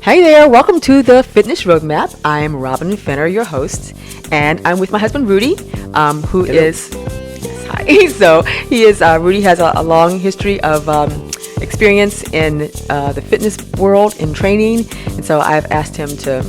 Hey there, welcome to the Fitness Roadmap. I'm Robin Fenner, your host, and I'm with my husband Rudy, who is, hi. So he is, Rudy has a long history of experience in the fitness world in training, and so I've asked him to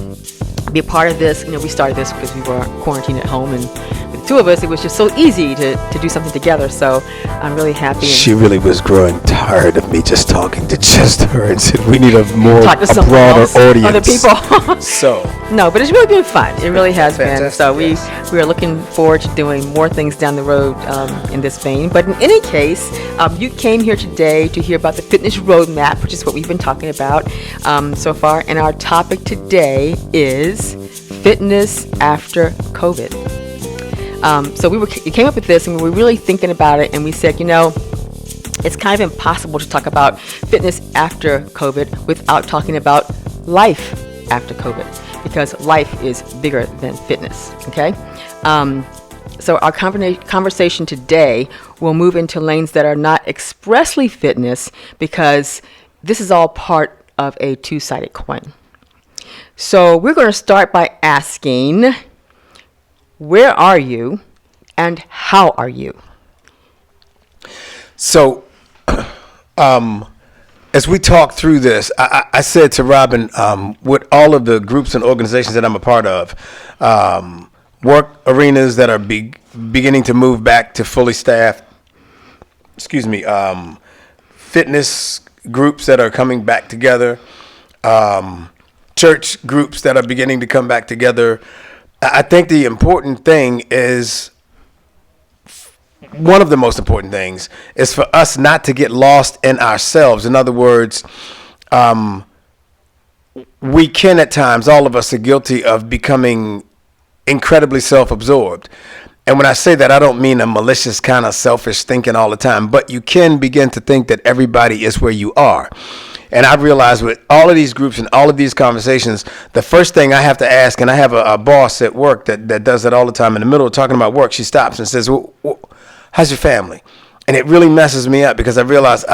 be a part of this. We started this because we were quarantined at home, and with the two of us, it was just so easy to do something together. So I'm really happy. She really was growing tired of me just talking to just her, and said we need a broader audience. Other people. So no, but it's really been fun. It really has been. So yes. we are looking forward to doing more things down the road in this vein. But in any case, you came here today to hear about the Fitness Roadmap, which is what we've been talking about so far. And our topic today is fitness after COVID. So we came up with this, and we were really thinking about it, and we said, it's kind of impossible to talk about fitness after COVID without talking about life after COVID, because life is bigger than fitness, okay? So our conversation today will move into lanes that are not expressly fitness, because this is all part of a two-sided coin. So we're going to start by asking, where are you and how are you? So, as we talk through this, I said to Robin, with all of the groups and organizations that I'm a part of, work arenas that are beginning to move back to fully staffed, fitness groups that are coming back together, church groups that are beginning to come back together. I think the important thing is, one of the most important things is for us not to get lost in ourselves. In other words, we can at times, all of us are guilty of becoming incredibly self-absorbed. And when I say that, I don't mean a malicious kind of selfish thinking all the time, but you can begin to think that everybody is where you are. And I realize with all of these groups and all of these conversations, the first thing I have to ask, and I have a boss at work that does that all the time, in the middle of talking about work, she stops and says, well, how's your family? And it really messes me up, because I realize,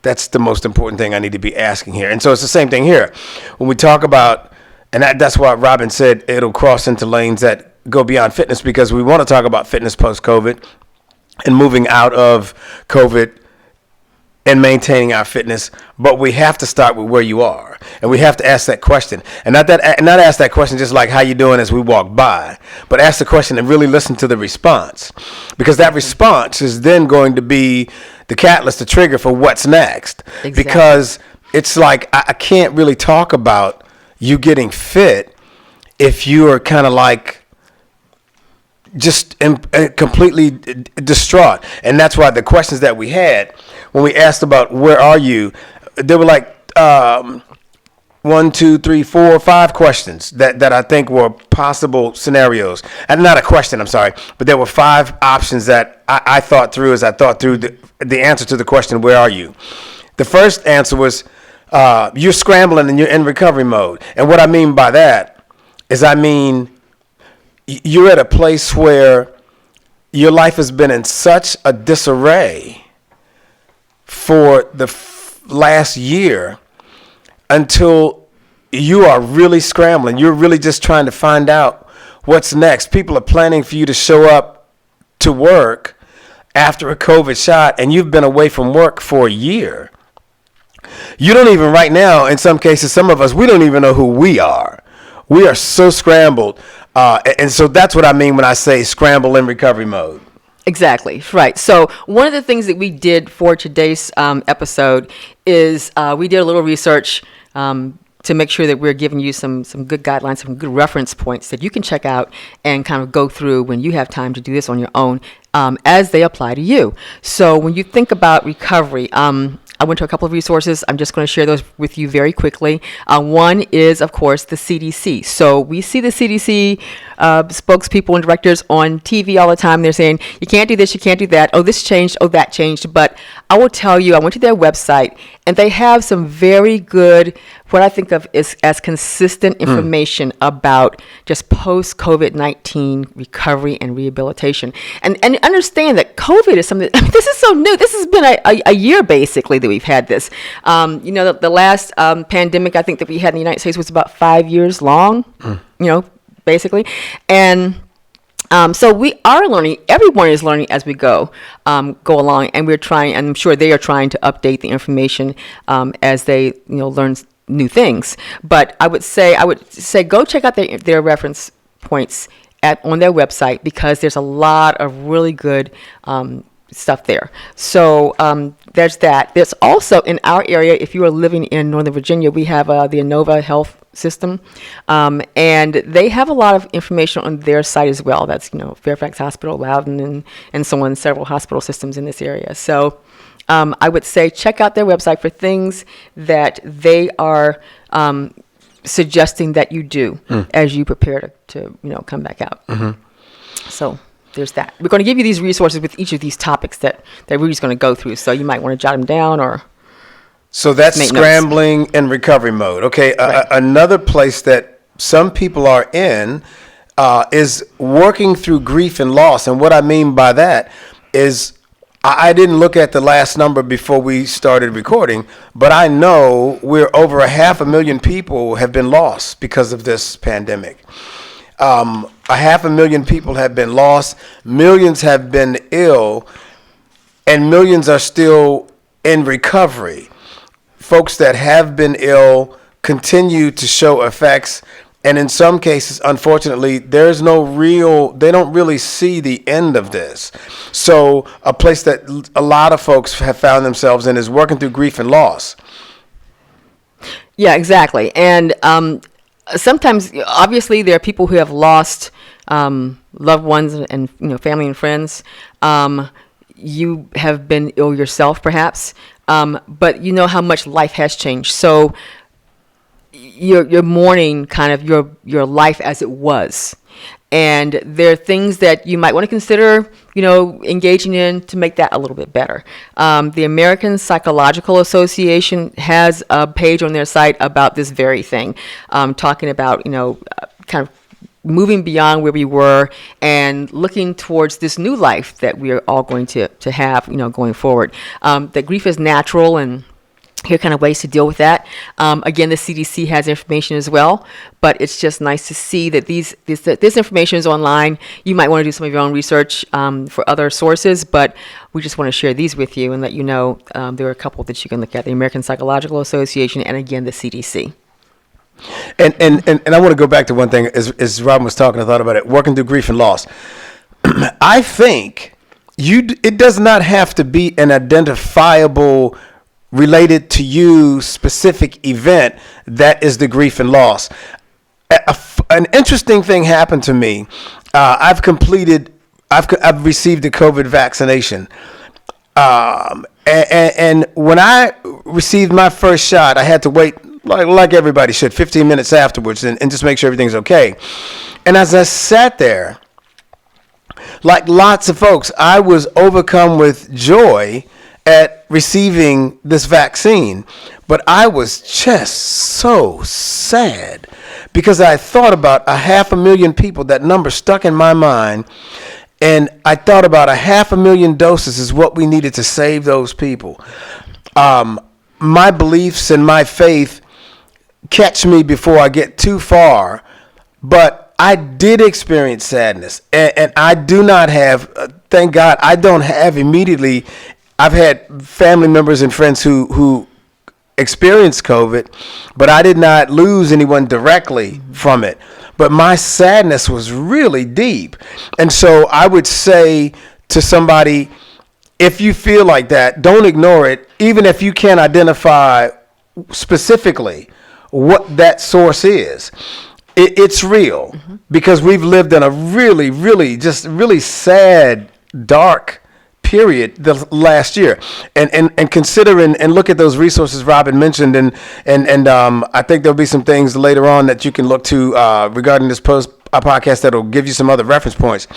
that's the most important thing I need to be asking here. And so it's the same thing here. When we talk about, and that's why Robin said it'll cross into lanes that go beyond fitness, because we want to talk about fitness post-COVID and moving out of COVID and maintaining our fitness, but we have to start with where you are, and we have to ask that question, and not ask that question just like how you doing as we walk by, but ask the question and really listen to the response, because that response is then going to be the catalyst, the trigger for what's next. Exactly. Because it's like I can't really talk about you getting fit if you are kind of like just completely distraught. And that's why the questions that we had when we asked about where are you, there were like 1, 2, 3, 4, 5 questions that I think were possible scenarios. And not a question, I'm sorry, but there were 5 options that I thought through as I thought through the answer to the question, where are you? The first answer was, you're scrambling and you're in recovery mode. And what I mean by that is, you're at a place where your life has been in such a disarray for the last year until you are really scrambling. You're really just trying to find out what's next. People are planning for you to show up to work after a COVID shot, and you've been away from work for a year. You don't even, right now, in some cases, some of us, we don't even know who we are. We are so scrambled. And so that's what I mean when I say scramble in recovery mode. Exactly, right. So one of the things that we did for today's episode is we did a little research to make sure that we're giving you some good guidelines, some good reference points that you can check out and kind of go through when you have time to do this on your own as they apply to you. So when you think about recovery, I went to a couple of resources. I'm just going to share those with you very quickly. One is, of course, the CDC. So we see the CDC spokespeople and directors on TV all the time. They're saying, you can't do this, you can't do that. Oh, this changed. Oh, that changed. But I will tell you, I went to their website, and they have some very good what I think of is as consistent information about just post-COVID-19 recovery and rehabilitation. And understand that COVID is something, I mean, this is so new. This has been a year basically that we've had this. The last pandemic I think that we had in the United States was about 5 years long, basically. And so we are learning. Everyone is learning as we go along, and we're trying. And I'm sure they are trying to update the information as they learn new things. But I would say go check out their reference points on their website, because there's a lot of really good stuff there. So there's that. There's also in our area, if you are living in Northern Virginia, we have the Inova Health system, and they have a lot of information on their site as well. That's Fairfax Hospital, Loudoun, and so on, several hospital systems in this area. So I would say check out their website for things that they are suggesting that you do as you prepare to come back out. So there's that. We're going to give you these resources with each of these topics that Rudy's going to go through, so you might want to jot them down or. So that's scrambling and recovery mode. Okay, right. Another place that some people are in is working through grief and loss. And what I mean by that is I didn't look at the last number before we started recording, but I know we're over 500,000 people have been lost because of this pandemic. 500,000 people have been lost, millions have been ill, and millions are still in recovery. Folks that have been ill continue to show effects, and in some cases, unfortunately, they don't really see the end of this. So a place that a lot of folks have found themselves in is working through grief and loss. Yeah, exactly. And sometimes, obviously, there are people who have lost loved ones and family and friends. You have been ill yourself, perhaps. But you know how much life has changed. So you're mourning kind of your life as it was. And there are things that you might want to consider, engaging in to make that a little bit better. The American Psychological Association has a page on their site about this very thing, talking about, kind of moving beyond where we were and looking towards this new life that we are all going to have, going forward. That grief is natural, and here are kind of ways to deal with that. Again, the CDC has information as well, but it's just nice to see that this information is online. You might want to do some of your own research for other sources, but we just want to share these with you and let you know there are a couple that you can look at: the American Psychological Association and, again, the CDC. And I want to go back to one thing as Robin was talking. I thought about it, working through grief and loss. I think it does not have to be an identifiable, related to you specific event that is the grief and loss. An interesting thing happened to me. I've received a COVID vaccination. And when I received my first shot, I had to wait, like everybody should, 15 minutes afterwards and just make sure everything's okay. And as I sat there, like lots of folks, I was overcome with joy at receiving this vaccine. But I was just so sad because I thought about 500,000 people. That number stuck in my mind. And I thought about 500,000 doses is what we needed to save those people. My beliefs and my faith catch me before I get too far, but I did experience sadness, and I do not have, thank God, I don't have immediately. I've had family members and friends who experienced COVID, but I did not lose anyone directly from it. But my sadness was really deep. And so I would say to somebody, if you feel like that, don't ignore it, even if you can't identify specifically what that source is. It's real, because we've lived in a really, really, just really sad, dark period the last year. And consider and look at those resources Robin mentioned, and I think there'll be some things later on that you can look to regarding this a podcast that'll give you some other reference points.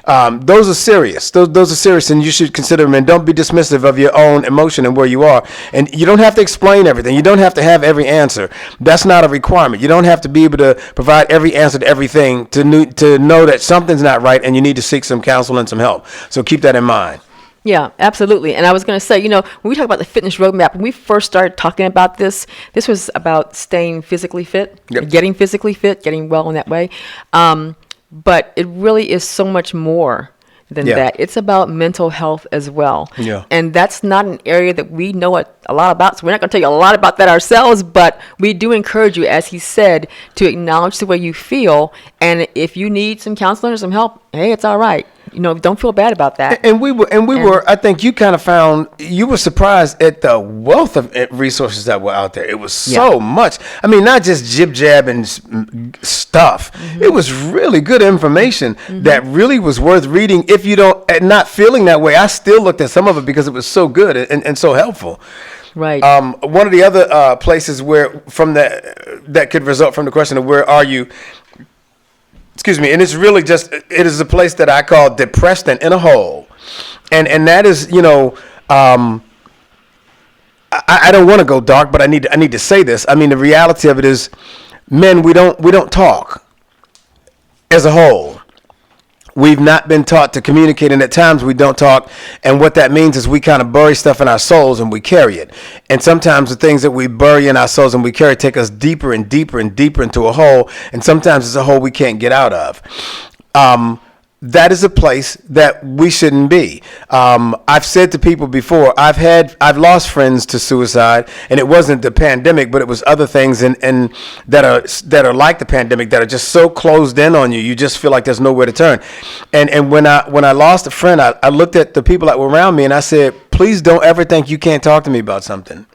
Those are serious. Those are serious, and you should consider them. And don't be dismissive of your own emotion and where you are. And you don't have to explain everything. You don't have to have every answer. That's not a requirement. You don't have to be able to provide every answer to everything to know that something's not right, and you need to seek some counsel and some help. So keep that in mind. Yeah, absolutely. And I was going to say, when we talk about the fitness roadmap, when we first started talking about this was about staying physically fit, getting physically fit, getting well in that way. But it really is so much more than that. It's about mental health as well. Yeah. And that's not an area that we know a lot about. So we're not going to tell you a lot about that ourselves, but we do encourage you, as he said, to acknowledge the way you feel. And if you need some counseling or some help, hey, it's all right. Don't feel bad about that. And we were. I think you kind of found, you were surprised at the wealth of resources that were out there. It was so much. I mean, not just jib jab and stuff. Mm-hmm. It was really good information that really was worth reading. If you don't, not feeling that way, I still looked at some of it because it was so good and so helpful. Right. One of the other places where that could result from the question of where are you. Excuse me, and it's really it is a place that I call depressed and in a hole, and that is, I don't want to go dark, but I need to say this. I mean, the reality of it is, men, we don't talk as a whole. We've not been taught to communicate, and at times we don't talk. And what that means is we kind of bury stuff in our souls and we carry it. And sometimes the things that we bury in our souls and we carry take us deeper and deeper and deeper into a hole. And sometimes it's a hole we can't get out of. That is a place that we shouldn't be. I've said to people before, I've lost friends to suicide, and it wasn't the pandemic, but it was other things and that are like the pandemic, that are just so closed in on you, you just feel like there's nowhere to turn. And when I lost a friend, I looked at the people that were around me and I said, please don't ever think you can't talk to me about something.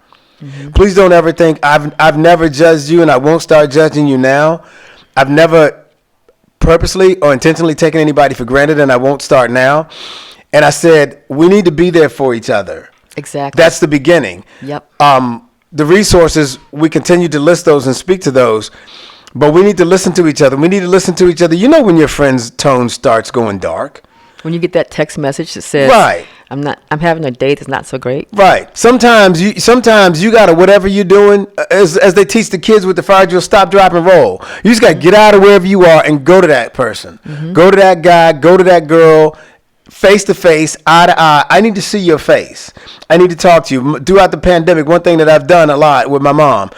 Mm-hmm. Please don't ever think I've never judged you, and I won't start judging you now. I've never purposely or intentionally taken anybody for granted, and I won't start now. And I said, we need to be there for each other. Exactly. That's the beginning. Yep. The resources, we continue to list those and speak to those, but we need to listen to each other. We need to listen to each other. When your friend's tone starts going dark. When you get that text message that says, right, I'm having a date that's not so great. Right. Sometimes you gotta, whatever you're doing, as they teach the kids with the fire drill, stop, drop, and roll. You just gotta get out of wherever you are and go to that person. Mm-hmm. Go to that guy, go to that girl, face to face, eye to eye. I need to see your face. I need to talk to you. Throughout the pandemic, one thing that I've done a lot with my mom,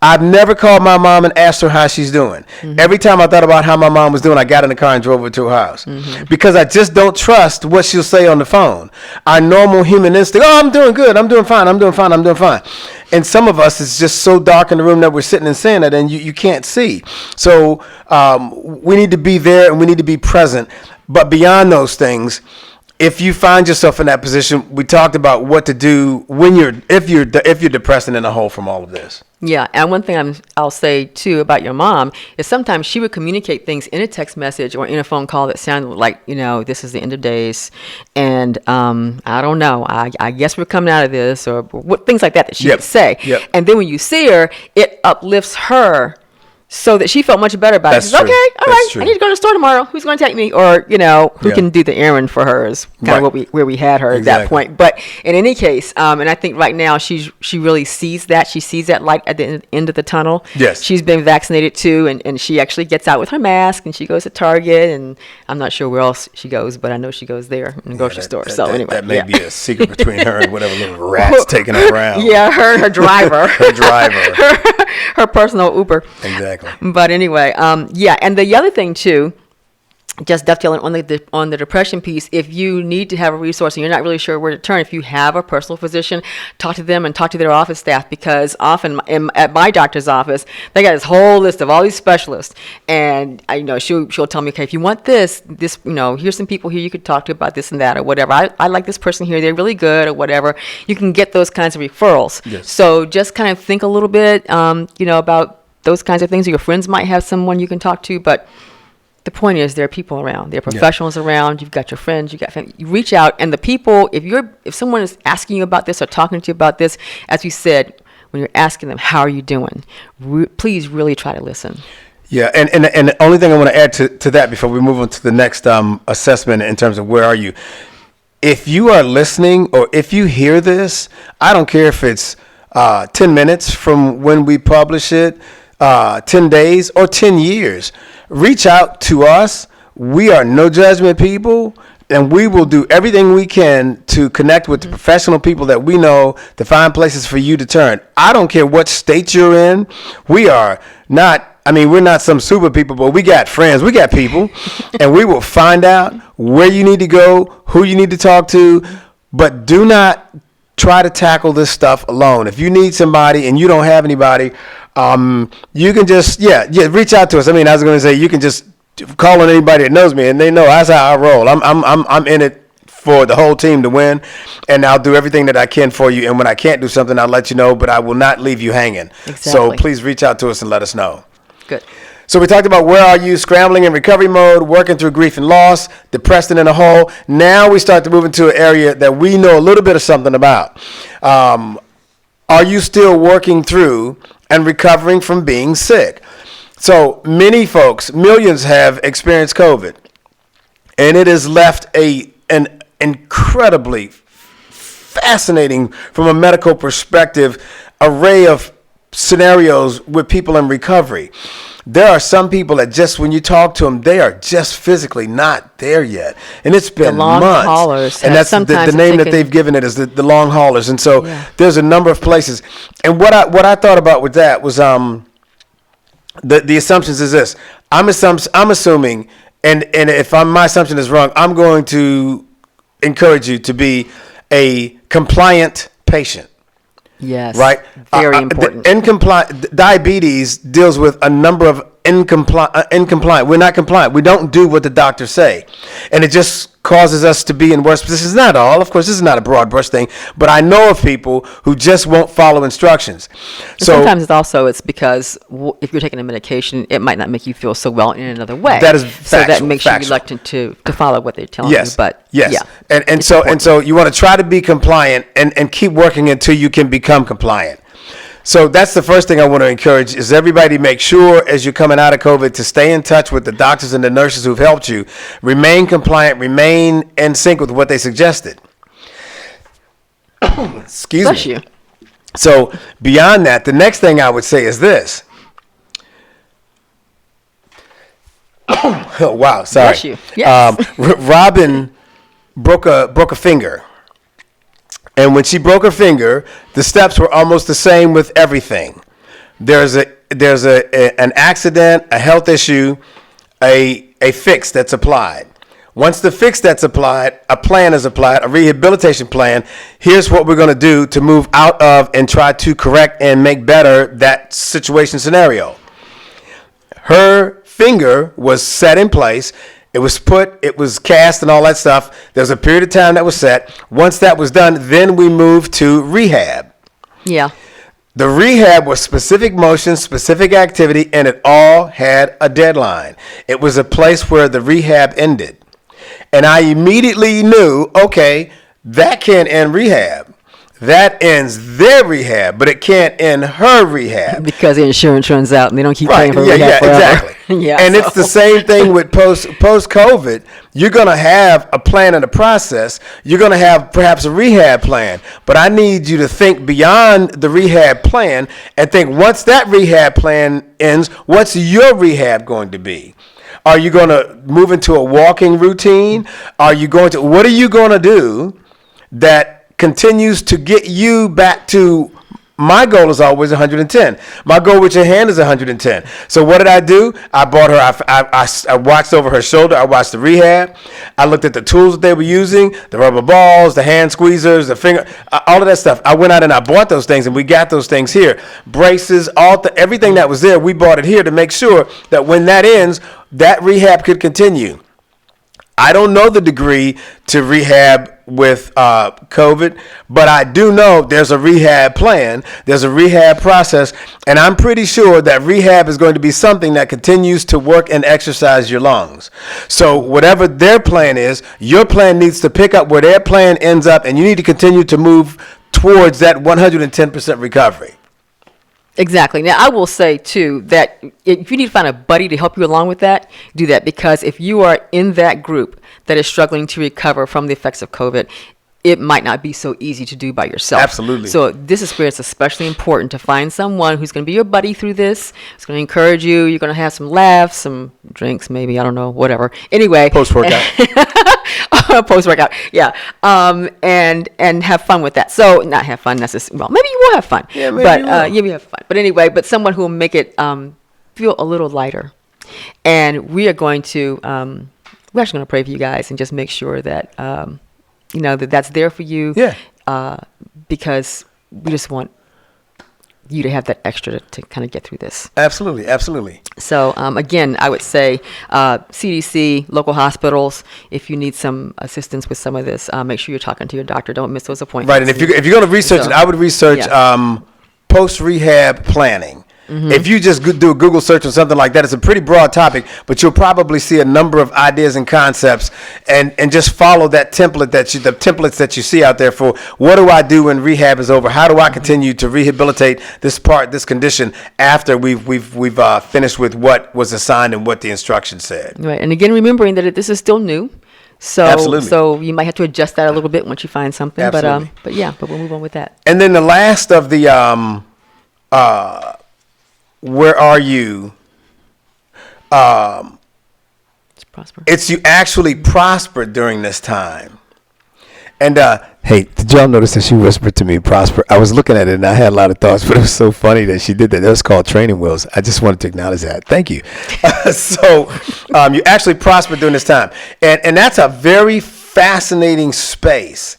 I've never called my mom and asked her how she's doing. Mm-hmm. Every time I thought about how my mom was doing, I got in the car and drove her to her house. Mm-hmm. Because I just don't trust what she'll say on the phone. Our normal human instinct, I'm doing good, I'm doing fine. And some of us, it's just so dark in the room that we're sitting and saying it, and you can't see. So we need to be there and we need to be present. But beyond those things, if you find yourself in that position, we talked about what to do if you're depressed and in a hole from all of this. Yeah, and one thing I'll say too about your mom is sometimes she would communicate things in a text message or in a phone call that sounded like, this is the end of days, and I don't know, I guess we're coming out of this, or things like that she would say. Yep. And then when you see her, it uplifts her, so that she felt much better about it. She's okay, all right, I need to go to the store tomorrow. Who's going to take me? Or, who can do the errand for her is kind of where we had her at that point. But in any case, and I think right now she really sees that. She sees that light at the end of the tunnel. Yes. She's been vaccinated too, and she actually gets out with her mask, and she goes to Target, and I'm not sure where else she goes, but I know she goes there in the grocery store. Anyway. That may be a secret between her and whatever little rat's taking her around. Yeah, her driver. her driver. her personal Uber. Exactly. But anyway, and the other thing too, just dovetailing on the depression piece, if you need to have a resource and you're not really sure where to turn, if you have a personal physician, talk to them and talk to their office staff, because often at my doctor's office, they got this whole list of all these specialists, and she'll tell me, okay, if you want this, here's some people here you could talk to about this and that or whatever. I like this person here, they're really good or whatever. You can get those kinds of referrals. Yes. So just kind of think a little bit, about those kinds of things. Your friends might have someone you can talk to, but the point is there are people around. There are professionals around. You've got your friends. You got family. You reach out, and the people, if someone is asking you about this or talking to you about this, as you said, when you're asking them, how are you doing? Please really try to listen. Yeah, and the only thing I want to add to that before we move on to the next assessment in terms of where are you, if you are listening or if you hear this, I don't care if it's 10 minutes from when we publish it, 10 days or 10 years, reach out to us. We are no judgment people. And we will do everything we can to connect with the professional people that we know to find places for you to turn. I don't care what state you're in. We are not, we're not some super people, but we got friends. We got people. And we will find out where you need to go, who you need to talk to. But do not try to tackle this stuff alone. If you need somebody and you don't have anybody, you can just, reach out to us. I was going to say, you can just call on anybody that knows me, and they know that's how I roll. I'm in it for the whole team to win, and I'll do everything that I can for you. And when I can't do something, I'll let you know, but I will not leave you hanging. Exactly. So please reach out to us and let us know. Good. So we talked about where are you, scrambling in recovery mode, working through grief and loss, depressed and in a hole. Now we start to move into an area that we know a little bit of something about. Are you still working through and recovering from being sick? So many folks, millions have experienced COVID, and it has left an incredibly fascinating, from a medical perspective, array of scenarios with people in recovery. There are some people that just, when you talk to them, they are just physically not there yet. And it's been the long months. Haulers. And that's the name that they've given it is the long haulers. And so there's a number of places. And what I thought about with that was the assumptions is this. I'm assuming, and if my assumption is wrong, I'm going to encourage you to be a compliant patient. Yes. Right? Very important. Diabetes deals with a number of incompliant. We're not compliant. We don't do what the doctors say. And it just causes us to be in worse positions. Not all. Of course, this is not a broad brush thing. But I know of people who just won't follow instructions. So sometimes it's because if you're taking a medication, it might not make you feel so well in another way. That is factual. So that makes you reluctant to follow what they're telling you. But yes. Yeah. And so you want to try to be compliant and keep working until you can become compliant. So that's the first thing I want to encourage is everybody make sure as you're coming out of COVID to stay in touch with the doctors and the nurses who've helped you. Remain compliant, remain in sync with what they suggested. Excuse Bless me. you. So beyond that, the next thing I would say is this. Oh, wow, sorry. Bless you. Yes. Robin broke a finger. And when she broke her finger, the steps were almost the same with everything. There's an accident, a health issue, a fix that's applied. Once the fix that's applied, a plan is applied, a rehabilitation plan. Here's what we're going to do to move out of and try to correct and make better that situation scenario. Her finger was set in place. It was cast and all that stuff. There's a period of time that was set. Once that was done, then we moved to rehab. Yeah. The rehab was specific motion, specific activity, and it all had a deadline. It was a place where the rehab ended. And I immediately knew, okay, that can't end rehab. That ends their rehab, but it can't end her rehab. Because the insurance runs out and they don't keep paying for rehab forever. Exactly. It's the same thing with post-COVID. You're going to have a plan and a process. You're going to have perhaps a rehab plan. But I need you to think beyond the rehab plan and think once that rehab plan ends, what's your rehab going to be? Are you going to move into a walking routine? What are you going to do that continues to get you back to, my goal is always 110. My goal with your hand is 110. So what did I do? I bought her, I watched over her shoulder. I watched the rehab. I looked at the tools that they were using, the rubber balls, the hand squeezers, the finger, all of that stuff. I went out and I bought those things and we got those things here. Braces, everything that was there, we bought it here to make sure that when that ends, that rehab could continue. I don't know the degree to rehab with COVID, but I do know there's a rehab plan, there's a rehab process, and I'm pretty sure that rehab is going to be something that continues to work and exercise your lungs. So whatever their plan is, your plan needs to pick up where their plan ends up, and you need to continue to move towards that 110% recovery. Exactly. Now, I will say, too, that if you need to find a buddy to help you along with that, do that. Because if you are in that group that is struggling to recover from the effects of COVID, it might not be so easy to do by yourself. Absolutely. So this is where it's especially important to find someone who's going to be your buddy through this. It's going to encourage you. You're going to have some laughs, some drinks, maybe, I don't know, whatever. Anyway. Post-workout. Post-workout, yeah. And have fun with that. So not have fun necessarily. Well, maybe you will have fun. Yeah, maybe but you will. you have fun. But anyway, but someone who will make it feel a little lighter. And we are going to, we're actually going to pray for you guys and just make sure that, that's there for you. Yeah. Because we just want you to have that extra to kind of get through this. Absolutely. Absolutely. So, again, I would say CDC, local hospitals, if you need some assistance with some of this, make sure you're talking to your doctor. Don't miss those appointments. Right. And if you're going to research it, I would research post-rehab planning. Mm-hmm. If you just do a Google search or something like that, it's a pretty broad topic, but you'll probably see a number of ideas and concepts, and just follow that template the templates that you see out there for what do I do when rehab is over? How do I continue to rehabilitate this condition after we've finished with what was assigned and what the instructions said? Right. And again, remembering that this is still new. So, absolutely. So you might have to adjust that a little bit once you find something. Absolutely. But we'll move on with that. And then the last of the where are you? It's prosper. It's you actually prospered during this time. And hey, did y'all notice that she whispered to me, prosper? I was looking at it and I had a lot of thoughts, but it was so funny that she did that. That was called training wheels. I just wanted to acknowledge that. Thank you. So you actually prospered during this time. And that's a very fascinating space,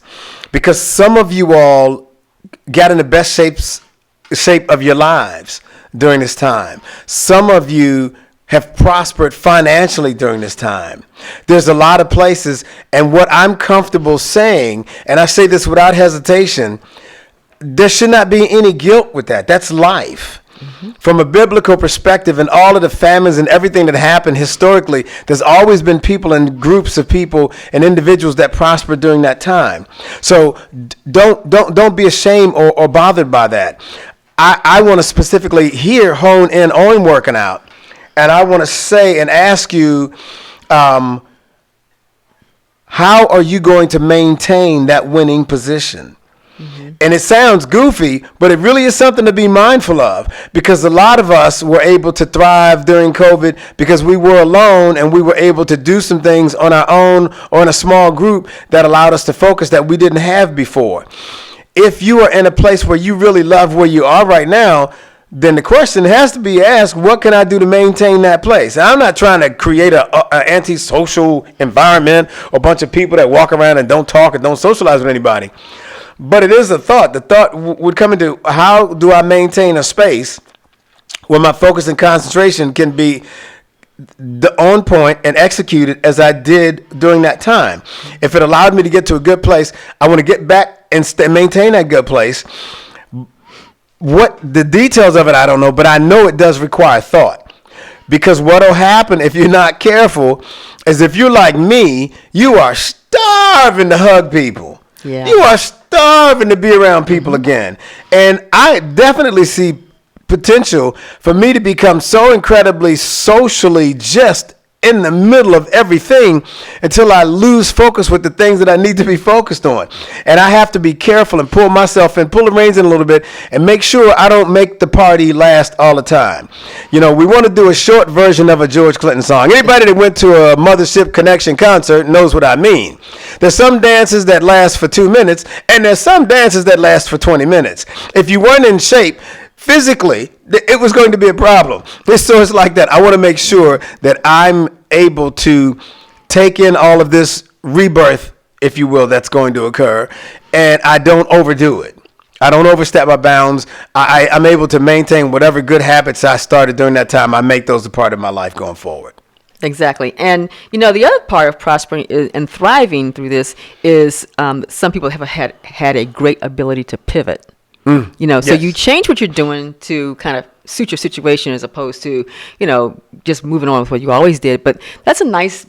because some of you all got in the best shape of your lives during this time. Some of you have prospered financially during this time. There's a lot of places, and what I'm comfortable saying, and I say this without hesitation, there should not be any guilt with that. That's life. Mm-hmm. From a biblical perspective, and all of the famines and everything that happened historically, there's always been people and groups of people and individuals that prospered during that time. So don't be ashamed or bothered by that. I want to specifically here hone in on working out. And I want to say and ask you, how are you going to maintain that winning position? Mm-hmm. And it sounds goofy, but it really is something to be mindful of, because a lot of us were able to thrive during COVID because we were alone and we were able to do some things on our own or in a small group that allowed us to focus that we didn't have before. If you are in a place where you really love where you are right now, then the question has to be asked, what can I do to maintain that place? And I'm not trying to create an antisocial environment or a bunch of people that walk around and don't talk and don't socialize with anybody. But it is a thought. The thought would come into, how do I maintain a space where my focus and concentration can be on point and executed as I did during that time? If it allowed me to get to a good place, I want to get back and maintain that good place. What the details of it, I don't know, but I know it does require thought. Because what will happen if you're not careful is, if you're like me, you are starving to hug people. Yeah. You are starving to be around people again. And I definitely see potential for me to become so incredibly socially just in the middle of everything until I lose focus with the things that I need to be focused on. And I have to be careful and pull the reins in a little bit and make sure I don't make the party last all the time. You know, we want to do a short version of a George Clinton song. Anybody that went to a Mothership Connection concert knows what I mean. There's some dances that last for 2 minutes, and there's some dances that last for 20 minutes. If you weren't in shape physically, it was going to be a problem. So it's like that. I want to make sure that I'm able to take in all of this rebirth, if you will, that's going to occur, and I don't overdo it. I don't overstep my bounds. I'm able to maintain whatever good habits I started during that time. I make those a part of my life going forward. Exactly. And, the other part of prospering and thriving through this is some people have had a great ability to pivot. So yes. You change what you're doing to kind of suit your situation, as opposed to, just moving on with what you always did. But that's a nice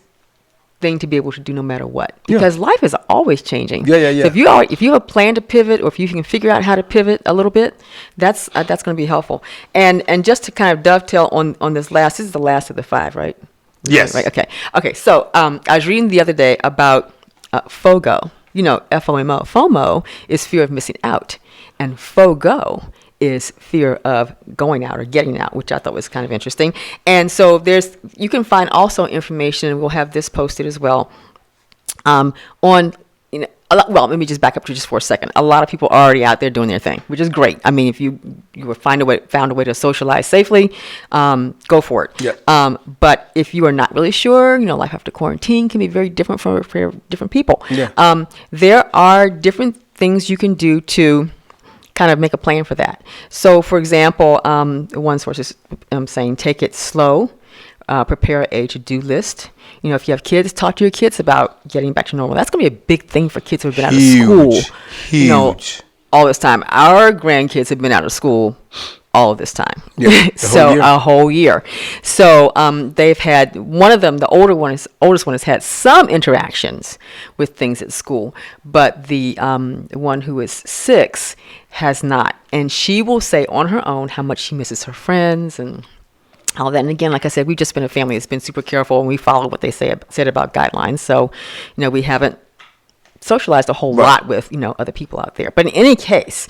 thing to be able to do no matter what, because life is always changing. Yeah. So if you have a plan to pivot, or if you can figure out how to pivot a little bit, that's going to be helpful. And just to kind of dovetail on this is the last of the 5, right? Yes. Right. Okay. So I was reading the other day about FOGO. FOMO. FOMO is fear of missing out, and FOGO is fear of going out or getting out, which I thought was kind of interesting. And so you can find also information, and we'll have this posted as well, on, well, let me just back up to just for a second. A lot of people are already out there doing their thing, which is great. I mean, if you found a way to socialize safely, go for it. Yep. But if you are not really sure, life after quarantine can be very different for different people. Yeah. There are different things you can do to kind of make a plan for that. So, for example, one source is saying take it slow, prepare a to-do list. If you have kids, talk to your kids about getting back to normal. That's going to be a big thing for kids who have been out of school. Huge. All this time. Our grandkids have been out of school all of this time. Yeah, a whole year. So they've had, one of them, the oldest one has had some interactions with things at school, but the one who is 6 has not. And she will say on her own how much she misses her friends and all that. And again, like I said, we've just been a family that's been super careful, and we follow what they said about guidelines. So, we haven't socialized a whole lot with, other people out there. But in any case,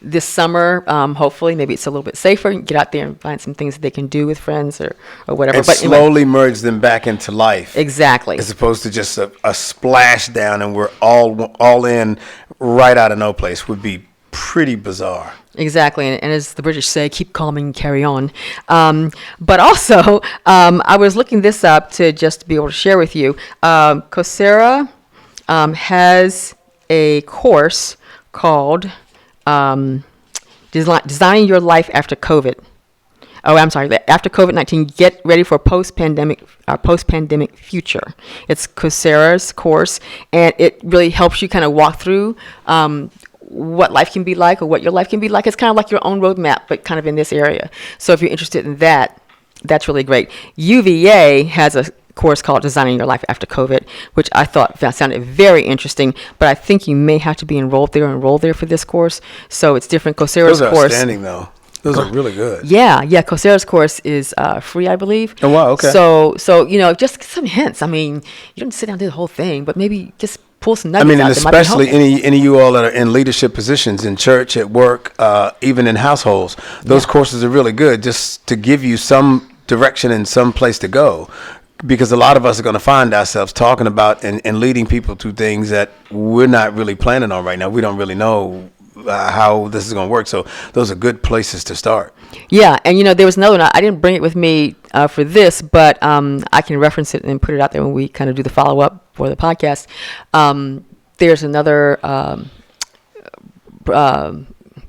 this summer, hopefully, maybe it's a little bit safer. You get out there and find some things that they can do with friends or whatever. And but slowly merge them back into life. Exactly. As opposed to just a splash down and we're all in right out of no place would be pretty bizarre. Exactly. And as the British say, keep calm and carry on. But also, I was looking this up to just be able to share with you. Coursera has a course called Designing Your Life After COVID. Oh, I'm sorry. After COVID-19, get ready for post-pandemic future. It's Coursera's course, and it really helps you kind of walk through what life can be like, or what your life can be like. It's kind of like your own roadmap, but kind of in this area. So if you're interested in that, that's really great. UVA has a course called Designing Your Life After COVID, which I thought sounded very interesting, but I think you may have to be enrolled there for this course. So it's different. Coursera's Those are course. outstanding, though. Those are really good. Yeah. Coursera's course is free, I believe. Oh, wow, okay. So just some hints. I mean, you don't sit down and do the whole thing, but maybe just pull some nuggets and out that might be especially helpful. any of you all that are in leadership positions in church, at work, even in households, those courses are really good just to give you some direction and some place to go. Because a lot of us are going to find ourselves talking about and leading people to things that we're not really planning on right now. We don't really know how this is going to work. So those are good places to start. Yeah. And, there was another one. I didn't bring it with me for this, but I can reference it and put it out there when we kind of do the follow-up for the podcast. There's another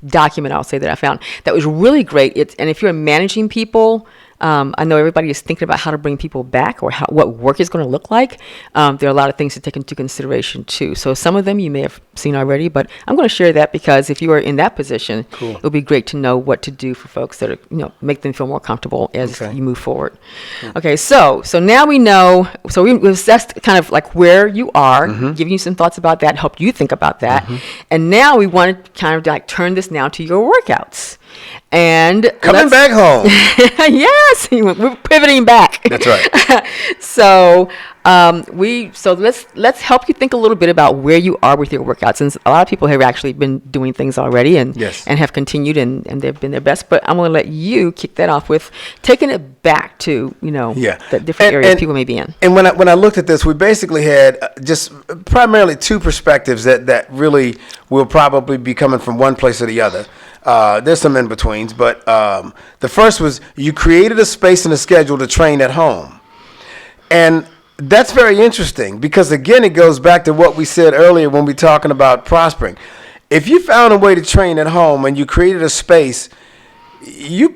document, I'll say, that I found that was really great. And if you're managing people, I know everybody is thinking about how to bring people back or what work is going to look like. There are a lot of things to take into consideration too. So some of them you may have seen already, but I'm going to share that because if you are in that position, it'll be great to know what to do for folks that are, make them feel more comfortable as you move forward. Okay, so now we know. So we've assessed kind of like where you are, giving you some thoughts about that, help you think about that, and now we want to kind of like turn this now to your workouts. And coming back home. Yes, we're pivoting back. That's right. So let's help you think a little bit about where you are with your workouts. Since a lot of people have actually been doing things already and have continued and they've been their best. But I'm going to let you kick that off with taking it back to the different areas people may be in. And when I looked at this, we basically had just primarily two perspectives that really will probably be coming from one place or the other. There's some in-betweens, but the first was you created a space and a schedule to train at home. And that's very interesting because, again, it goes back to what we said earlier when we were talking about prospering. If you found a way to train at home and you created a space, you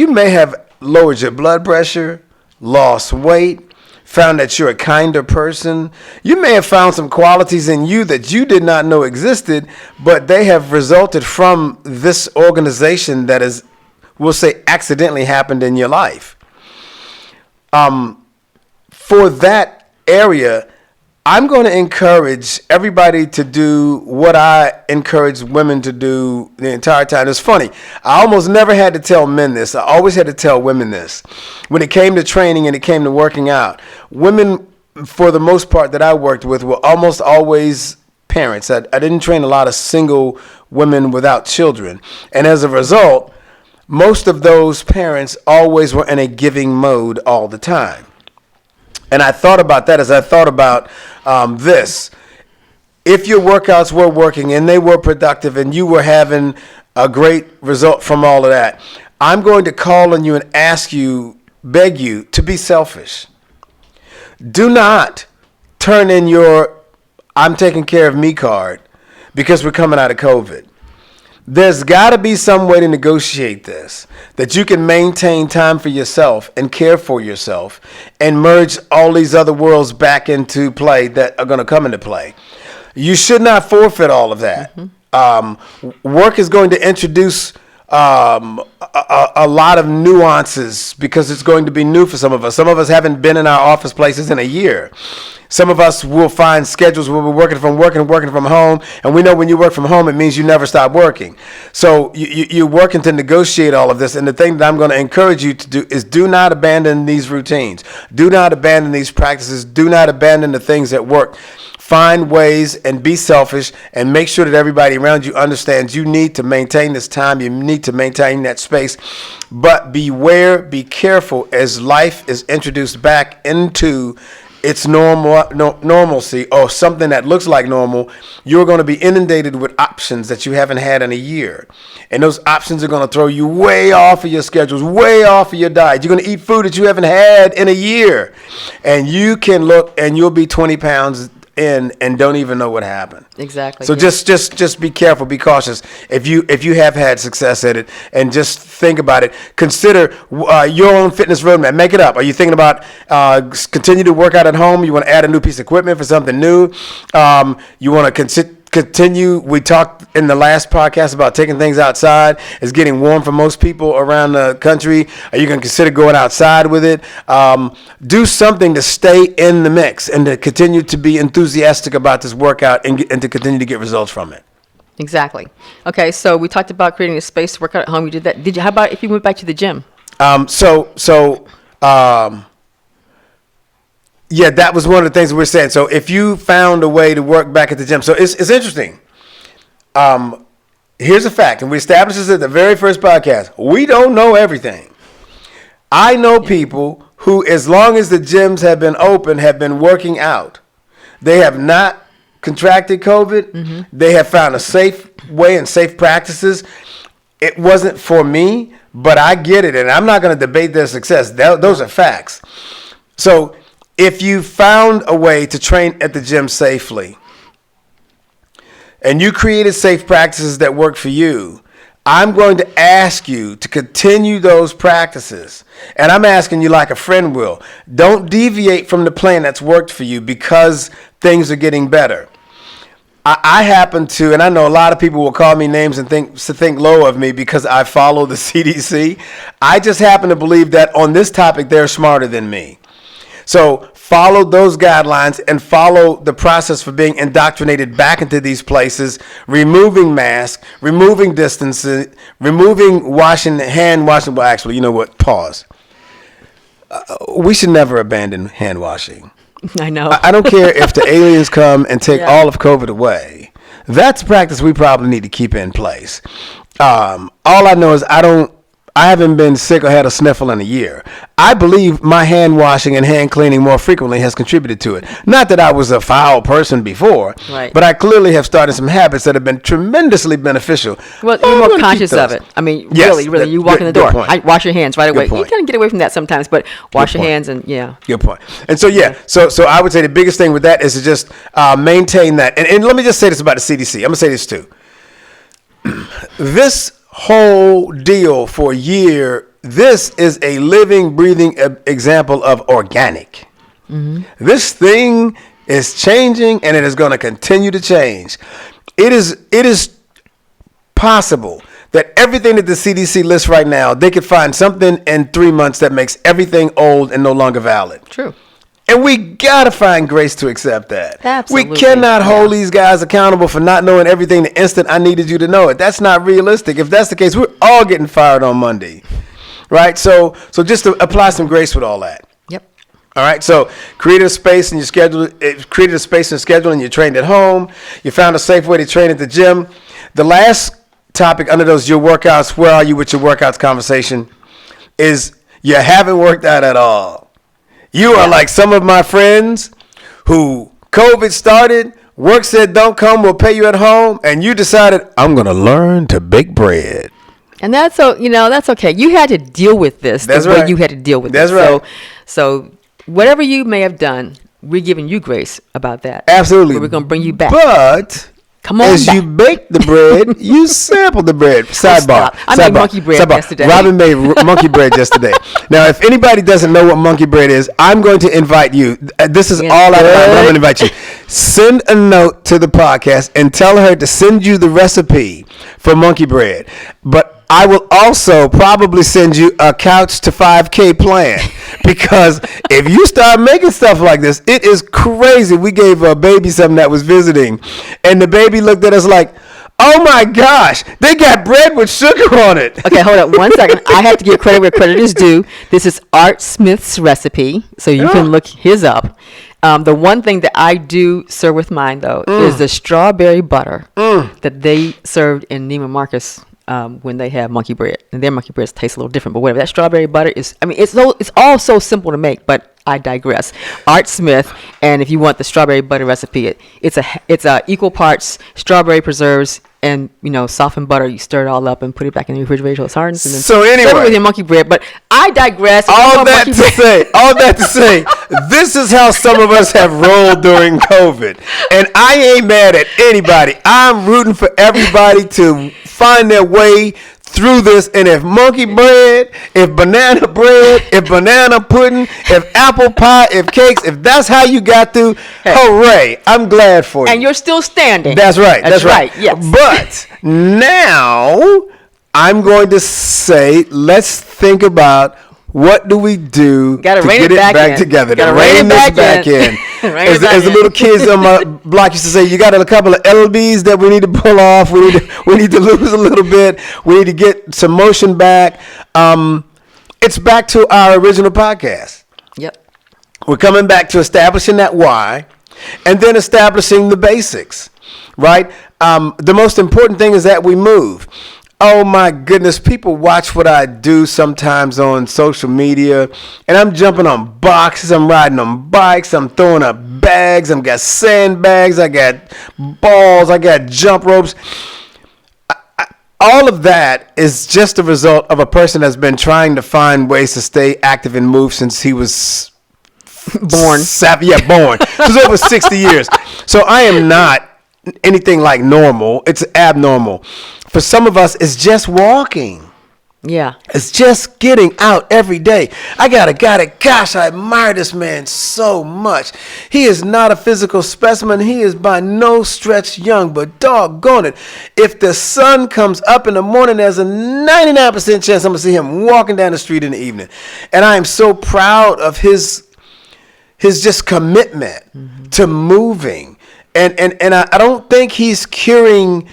may have lowered your blood pressure, lost weight, found that you're a kinder person. You may have found some qualities in you that you did not know existed, but they have resulted from this organization that is, we'll say, accidentally happened in your life. For that area, I'm going to encourage everybody to do what I encourage women to do the entire time. It's funny. I almost never had to tell men this. I always had to tell women this. When it came to training and it came to working out, women, for the most part that I worked with, were almost always parents. I didn't train a lot of single women without children. And as a result, most of those parents always were in a giving mode all the time. And I thought about that as I thought about this. If your workouts were working and they were productive and you were having a great result from all of that, I'm going to call on you and ask you, beg you to be selfish. Do not turn in your I'm taking care of me card because we're coming out of COVID. There's got to be some way to negotiate this, that you can maintain time for yourself and care for yourself and merge all these other worlds back into play that are going to come into play. You should not forfeit all of that. Work is going to introduce a lot of nuances because it's going to be new for some of us. Some of us haven't been in our office places in a year. Some of us will find schedules where we're working from home, and we know when you work from home, it means you never stop working. So you're working to negotiate all of this, and the thing that I'm going to encourage you to do is do not abandon these routines. Do not abandon these practices. Do not abandon the things that work. Find ways and be selfish and make sure that everybody around you understands you need to maintain this time. You need to maintain that space. But beware, be careful as life is introduced back into its normalcy or something that looks like normal. You're going to be inundated with options that you haven't had in a year. And those options are going to throw you way off of your schedules, way off of your diet. You're going to eat food that you haven't had in a year. And you can look and you'll be 20 pounds in and don't even know what happened. Exactly. So just be careful, be cautious. If you have had success at it, and just think about it. Consider your own fitness roadmap. Make it up. Are you thinking about continue to work out at home? You want to add a new piece of equipment for something new? You want to continue. We talked in the last podcast about taking things outside. It's getting warm for most people around the country. Are you going to consider going outside with it? Do something to stay in the mix and to continue to be enthusiastic about this workout and to continue to get results from it. Exactly. Okay, so we talked about creating a space to work out at home. You did that. How about if you went back to the gym? Yeah, that was one of the things we're saying. So if you found a way to work back at the gym, so it's interesting. Here's a fact, and we established this at the very first podcast. We don't know everything. I know people who, as long as the gyms have been open, have been working out. They have not contracted COVID. Mm-hmm. They have found a safe way and safe practices. It wasn't for me, but I get it, and I'm not going to debate their success. Those are facts. So if you found a way to train at the gym safely and you created safe practices that work for you, I'm going to ask you to continue those practices. And I'm asking you like a friend will. Don't deviate from the plan that's worked for you because things are getting better. I happen to, and I know a lot of people will call me names and think low of me because I follow the CDC. I just happen to believe that on this topic, they're smarter than me. So follow those guidelines and follow the process for being indoctrinated back into these places, removing masks, removing distances, removing hand washing. Well, actually, you know what? Pause. We should never abandon hand washing. I know. I don't care if the aliens come and take all of COVID away. That's a practice we probably need to keep in place. All I know is I haven't been sick or had a sniffle in a year. I believe my hand washing and hand cleaning more frequently has contributed to it. Not that I was a foul person before, right, but I clearly have started some habits that have been tremendously beneficial. Well, you're more conscious of it. I mean, yes, really, you walk in the door, wash your hands right away. Good point. You kind of get away from that sometimes, but wash your hands and Good point. And so, so I would say the biggest thing with that is to just maintain that. And let me just say this about the CDC. I'm going to say this too. This whole deal for a year, this is a living, breathing example of organic. Mm-hmm. This thing is changing, and it is going to continue to change. It is possible that everything that the CDC lists right now, they could find something in 3 months that makes everything old and no longer valid. True. And we got to find grace to accept that. Absolutely. We cannot hold these guys accountable for not knowing everything the instant I needed you to know it. That's not realistic. If that's the case, we're all getting fired on Monday. Right? So just to apply some grace with all that. Yep. All right. So create a space in your schedule. Created a space in your schedule, and you trained at home. You found a safe way to train at the gym. The last topic under those your workouts, where are you with your workouts conversation, is you haven't worked out at all. You are like some of my friends who COVID started, work said don't come, we'll pay you at home, and you decided, I'm going to learn to bake bread. And that's okay. You had to deal with this. That's the way right. You had to deal with That's it. right. So whatever you may have done, we're giving you grace about that. Absolutely. But we're going to bring you back. But Come on as back. you bake the bread, you sample the bread. Sidebar. stop. I made monkey bread yesterday. Robin made monkey bread yesterday. Now, if anybody doesn't know what monkey bread is, I'm going to invite you. This is It's all out of line, but I'm going to invite you. Send a note to the podcast and tell her to send you the recipe for monkey bread. But I will also probably send you a couch to 5K plan, because if you start making stuff like this, it is crazy. We gave a baby something that was visiting, and the baby looked at us like, oh my gosh, they got bread with sugar on it. Okay, hold up 1 second. I have to give credit where credit is due. This is Art Smith's recipe, so you can look his up. The one thing that I do serve with mine, though, is the strawberry butter that they served in Neiman Marcus when they have monkey bread. And their monkey bread tastes a little different, but whatever. That strawberry butter is, it's all so simple to make, but I digress. Art Smith, and if you want the strawberry butter recipe, it's a equal parts strawberry preserves and softened butter. You stir it all up and put it back in the refrigerator till it's hardened. And then So anyway, serve it with your monkey bread. But I digress. All that to say, this is how some of us have rolled during COVID, and I ain't mad at anybody. I'm rooting for everybody to find their way through this. And if monkey bread, if banana bread, if banana pudding, if apple pie, if cakes, if that's how you got through, hooray! I'm glad for you. And you're still standing. That's right. That's right. Yes. But now I'm going to say, let's think about what do we do to Gotta rein get it it back back in. together, to Gotta rein rein it this back back in. in. Rein it back As the in. little kids on my block used to say, you got a couple of LBs that we need to pull off. We need to lose a little bit. We need to get some motion back. It's back to our original podcast. Yep. We're coming back to establishing that why, and then establishing the basics, right? The most important thing is that we move. Oh my goodness, people watch what I do sometimes on social media, and I'm jumping on boxes, I'm riding on bikes, I'm throwing up bags, I've got sandbags, I got balls, I got jump ropes. All of that is just a result of a person that's been trying to find ways to stay active and move since he was Born. Born. It was over 60 years. So I am not anything like normal. It's abnormal. For some of us, it's just walking. Yeah. It's just getting out every day. I got a guy that, gosh, I admire this man so much. He is not a physical specimen. He is by no stretch young, but doggone it. If the sun comes up in the morning, there's a 99% chance I'm going to see him walking down the street in the evening. And I am so proud of his just commitment to moving. And I don't think he's curing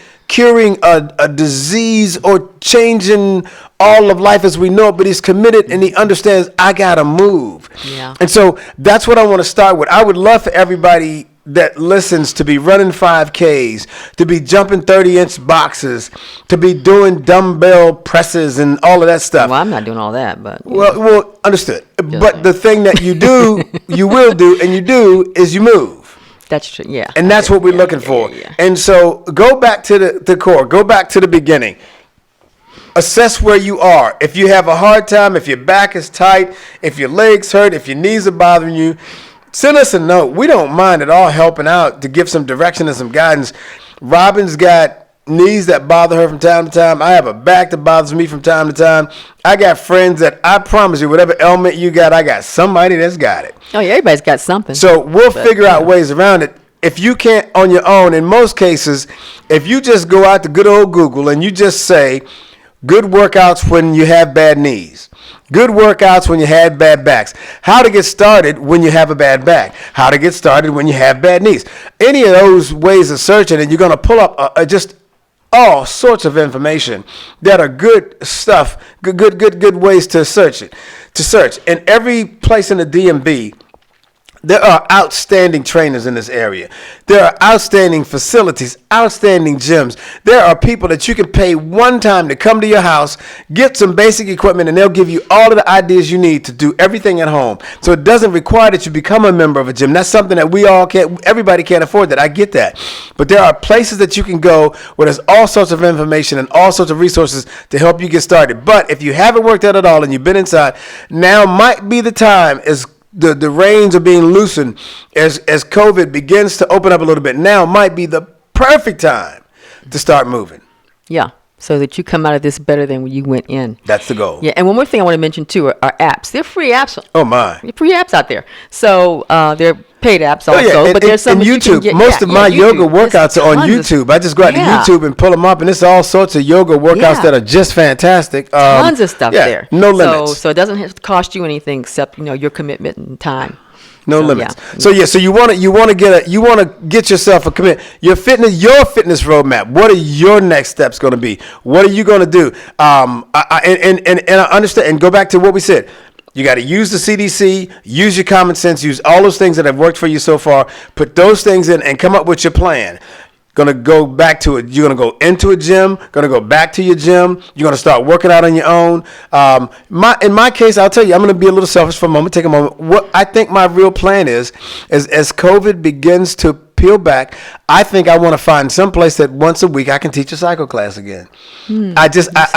a disease or changing all of life as we know it, but he's committed and he understands I gotta move. Yeah. And so that's what I want to start with. I would love for everybody that listens to be running 5Ks, to be jumping 30-inch boxes, to be doing dumbbell presses and all of that stuff. Well, I'm not doing all that, but Well, understood. But the thing that you do, you will do, and you do is you move. that's true. Yeah. And that's what we're looking for. Yeah. And so go back to the core. Go back to the beginning. Assess where you are. If you have a hard time, if your back is tight, if your legs hurt, if your knees are bothering you, send us a note. We don't mind at all helping out to give some direction and some guidance. Robin's got knees that bother her from time to time. I have a back that bothers me from time to time. I got friends that I promise you, whatever ailment you got, I got somebody that's got it. Oh, yeah, everybody's got something. So we'll figure out ways around it. If you can't on your own, in most cases, if you just go out to good old Google and you just say, Good workouts when you have bad knees. Good workouts when you had bad backs. How to get started when you have a bad back. How to get started when you have bad knees. Any of those ways of searching, and you're going to pull up just all sorts of information that are good stuff, good ways to search it. To search. In every place in the DMV, there are outstanding trainers in this area. There are outstanding facilities, outstanding gyms. There are people that you can pay one time to come to your house, get some basic equipment, and they'll give you all of the ideas you need to do everything at home. So it doesn't require that you become a member of a gym. That's something that we all can't, everybody can't afford that. I get that. But there are places that you can go where there's all sorts of information and all sorts of resources to help you get started. But if you haven't worked out at all and you've been inside, now might be the time as the reins are being loosened as COVID begins to open up a little bit. Now might be the perfect time to start moving. Yeah. So that you come out of this better than when you went in. That's the goal. Yeah. And one more thing I want to mention too are apps. They're free apps. Oh my. Free apps out there. So they're paid apps also. And, but there's some and that you YouTube. can get. Most of my yoga workouts are on YouTube. I just go out to Yeah. YouTube and pull them up, and it's all sorts of yoga workouts that are just fantastic. Tons of stuff there. No limits. So it doesn't have to cost you anything except your commitment and time. No limits. Yeah. So you want to get yourself a commit. Your fitness roadmap. What are your next steps going to be? What are you going to do? And I understand. And go back to what we said. You got to use the CDC, use your common sense, use all those things that have worked for you so far. Put those things in and come up with your plan. Going to go back to it. You're going to go into a gym, going to go back to your gym. You're going to start working out on your own. In my case, I'll tell you, I'm going to be a little selfish for a moment, take a moment. What I think my real plan is as COVID begins to peel back, I think I want to find some place that once a week I can teach a cycle class again. I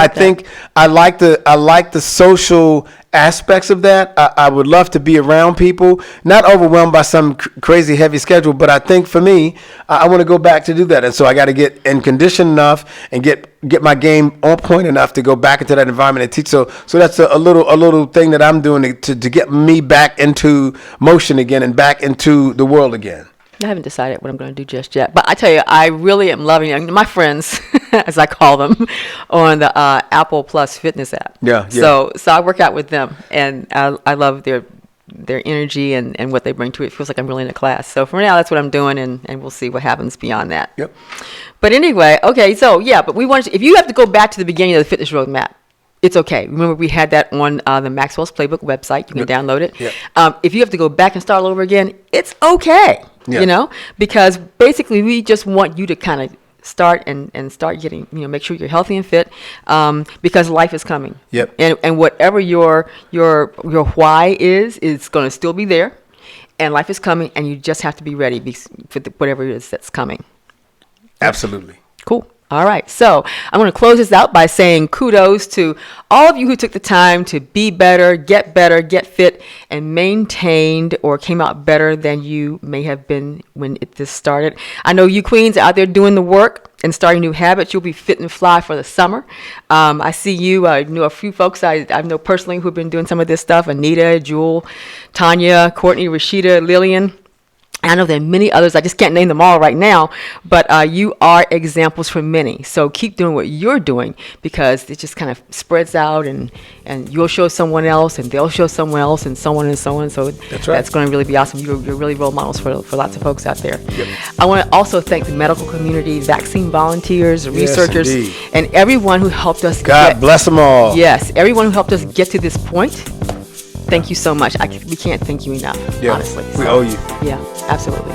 think I like the social aspects of that. I would love to be around people, not overwhelmed by some crazy heavy schedule, but I think for me, I want to go back to do that. And so I got to get in condition enough and get my game on point enough to go back into that environment and teach. So that's a little thing that I'm doing to get me back into motion again and back into the world again. I haven't decided what I'm going to do just yet. But I tell you, I really am loving my friends, as I call them, on the Apple Plus Fitness app. Yeah. So I work out with them, and I love their energy and what they bring to it. It feels like I'm really in a class. So for now, that's what I'm doing, and we'll see what happens beyond that. Yep. But anyway, okay, so yeah, but we want to, if you have to go back to the beginning of the fitness roadmap, it's okay. Remember, we had that on the Maxwell's Playbook website. You can download it. Yep. If you have to go back and start all over again, it's okay. Yeah. Because basically we just want you to kind of start and start getting, make sure you're healthy and fit, because life is coming. Yep. And whatever your why is, it's going to still be there, and life is coming, and you just have to be ready for whatever it is that's coming. Absolutely. Cool. All right. So I'm going to close this out by saying kudos to all of you who took the time to be better, get fit, and maintained or came out better than you may have been when this started. I know you queens are out there doing the work and starting new habits. You'll be fit and fly for the summer. I see you. I know a few folks I know personally who've been doing some of this stuff. Anita, Jewel, Tanya, Courtney, Rashida, Lillian. I know there are many others. I just can't name them all right now, but you are examples for many. So keep doing what you're doing, because it just kind of spreads out, and you'll show someone else, and they'll show someone else, and so on and so on. So that's going to really be awesome. You're really role models for lots of folks out there. Yep. I want to also thank the medical community, vaccine volunteers, researchers, indeed. and everyone who helped us. God bless them all. Yes, everyone who helped us get to this point. Thank you so much. We can't thank you enough, honestly. We owe you. Yeah, absolutely.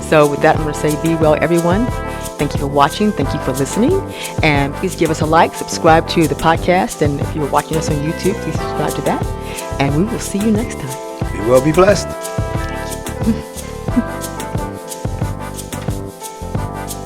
So with that, I'm going to say be well, everyone. Thank you for watching. Thank you for listening. And please give us a like, subscribe to the podcast. And if you're watching us on YouTube, please subscribe to that. And we will see you next time. Be well, be blessed. Thank you.